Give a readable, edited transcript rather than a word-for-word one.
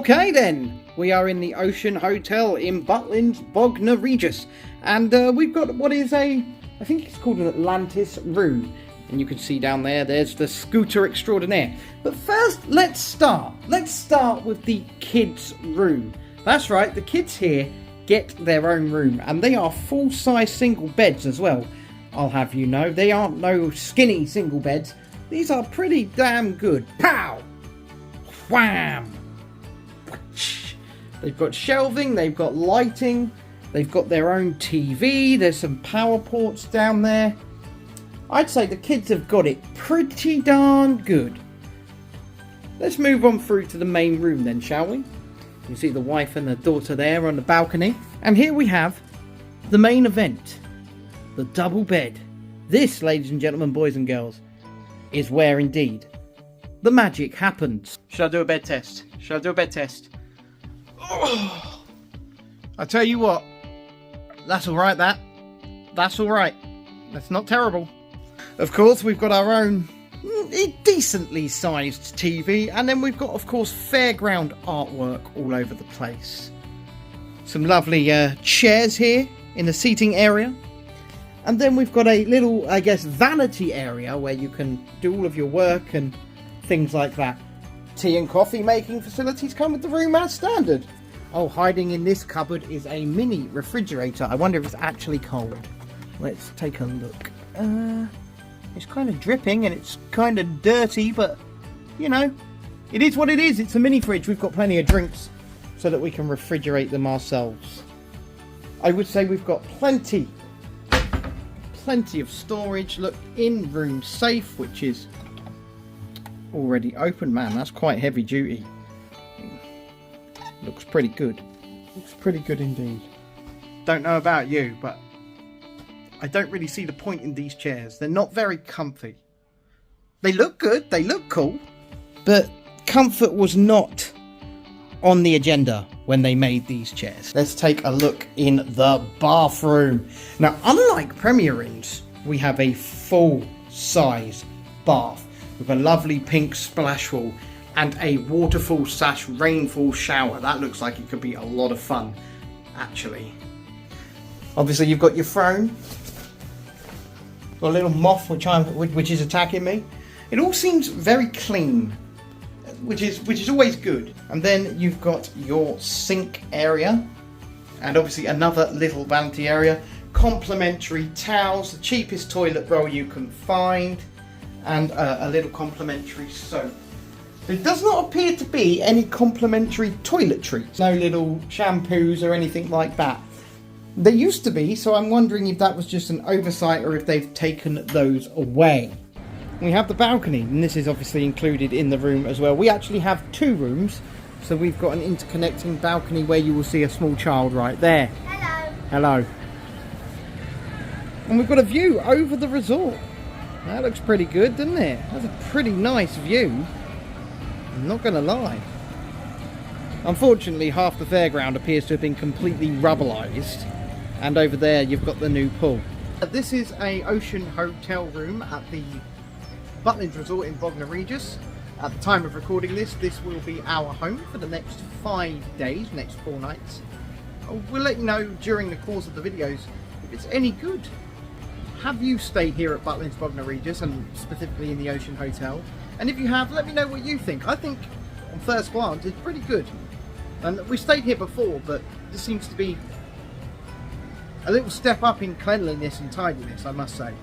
Okay then, we are in the Ocean Hotel in Butlins, Bognor Regis, and we've got what is I think it's called an Atlantis room, and you can see down there, there's the scooter extraordinaire. But first, let's start with the kids' room. That's right, the kids here get their own room, and they are full-size single beds as well. I'll have you know, they aren't no skinny single beds. These are pretty damn good. Pow! Wham! They've got shelving, they've got lighting, they've got their own TV, there's some power ports down there. I'd say the kids have got it pretty darn good. Let's move on through to the main room then, shall we? You can see the wife and the daughter there on the balcony. And here we have the main event, the double bed. This, ladies and gentlemen, boys and girls, is where indeed the magic happens. Should I do a bed test? Oh, I tell you what, that's alright that's alright, that's not terrible. Of course we've got our own decently sized TV, and then we've got of course fairground artwork all over the place. Some lovely chairs here in the seating area, and then we've got a little, I guess, vanity area where you can do all of your work and things like that. Tea and coffee making facilities come with the room as standard. Oh, hiding in this cupboard is a mini refrigerator. I wonder if it's actually cold. Let's take a look. It's kind of dripping and it's kind of dirty, but you know, it is what it is. It's a mini fridge. We've got plenty of drinks so that we can refrigerate them ourselves. I would say we've got plenty of storage. Look, in-room safe, which is already open. Man, that's quite heavy duty. Looks pretty good. Looks pretty good indeed. Don't know about you, but I don't really see the point in these chairs. They're not very comfy. They look good, they look cool, but comfort was not on the agenda when they made these chairs. Let's take a look in the bathroom. Now, unlike Premier Inns, we have a full-size bath with a lovely pink splash wall and a waterfall / rainfall shower. That looks like it could be a lot of fun, actually. Obviously, you've got your throne. Got a little moth which is attacking me. It all seems very clean, which is always good. And then you've got your sink area, and obviously another little vanity area. Complimentary towels, the cheapest toilet roll you can find, and a little complimentary soap. There does not appear to be any complimentary toiletries. No little shampoos or anything like that. There used to be, so I'm wondering if that was just an oversight or if they've taken those away. We have the balcony, and this is obviously included in the room as well. We actually have two rooms, so we've got an interconnecting balcony where you will see a small child right there. Hello. Hello. And we've got a view over the resort. That looks pretty good, doesn't it? That's a pretty nice view. I'm not going to lie. Unfortunately, half the fairground appears to have been completely rubberized. And over there, you've got the new pool. This is a Ocean Hotel room at the Butlins Resort in Bognor Regis. At the time of recording this, this will be our home for the next 5 days, next 4 nights. We'll let you know during the course of the videos if it's any good. Have you stayed here at Butlins Bognor Regis, and specifically in the Ocean Hotel? And if you have, let me know what you think. I think, on first glance, it's pretty good. And we stayed here before, but this seems to be a little step up in cleanliness and tidiness, I must say.